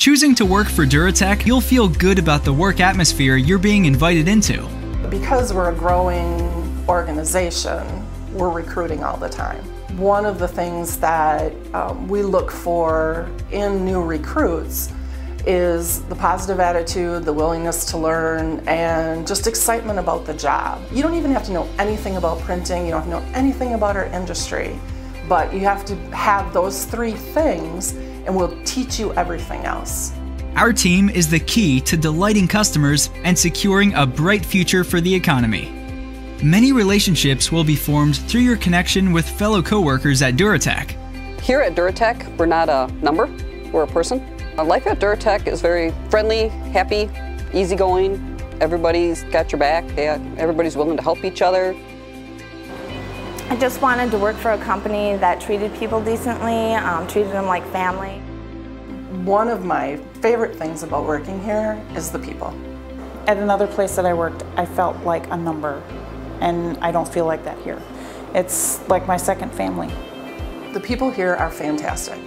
Choosing to work for Duratec, you'll feel good about the work atmosphere you're being invited into. Because we're a growing organization, we're recruiting all the time. One of the things that we look for in new recruits is the positive attitude, the willingness to learn, and just excitement about the job. You don't even have to know anything about printing, you don't have to know anything about our industry, but you have to have those three things and we'll teach you everything else. Our team is the key to delighting customers and securing a bright future for the economy. Many relationships will be formed through your connection with fellow coworkers at Duratec. Here at Duratec, we're not a number, we're a person. Life at Duratec is very friendly, happy, easygoing. Everybody's got your back, everybody's willing to help each other. I just wanted to work for a company that treated people decently, treated them like family. One of my favorite things about working here is the people. At another place that I worked, I felt like a number, and I don't feel like that here. It's like my second family. The people here are fantastic.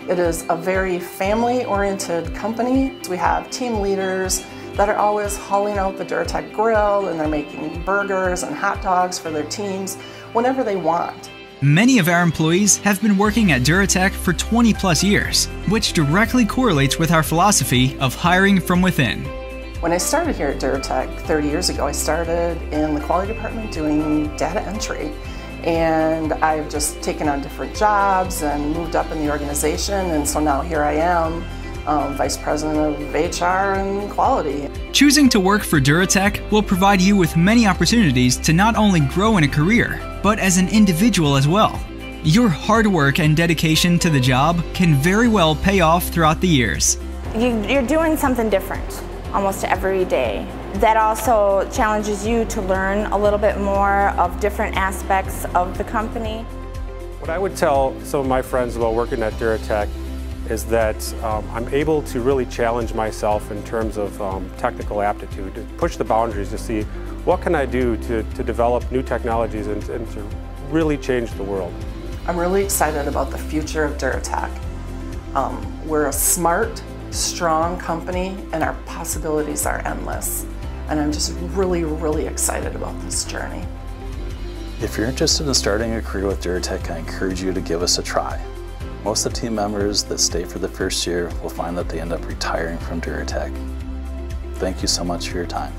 It is a very family-oriented company. We have team leaders that are always hauling out the Duratec grill, and they're making burgers and hot dogs for their teams whenever they want. Many of our employees have been working at Duratec for 20 plus years, which directly correlates with our philosophy of hiring from within. When I started here at Duratec 30 years ago, I started in the quality department doing data entry. And I've just taken on different jobs and moved up in the organization, and so now here I am, Vice President of HR and Quality. Choosing to work for Duratec will provide you with many opportunities to not only grow in a career, but as an individual as well. Your hard work and dedication to the job can very well pay off throughout the years. You're doing something different almost every day. That also challenges you to learn a little bit more of different aspects of the company. What I would tell some of my friends about working at Duratec is that I'm able to really challenge myself in terms of technical aptitude, to push the boundaries to see what can I do to develop new technologies and to really change the world. I'm really excited about the future of Duratec. We're a smart, strong company, and our possibilities are endless. And I'm just really, really excited about this journey. If you're interested in starting a career with Duratec, I encourage you to give us a try. Most of the team members that stay for the first year will find that they end up retiring from Duratec. Thank you so much for your time.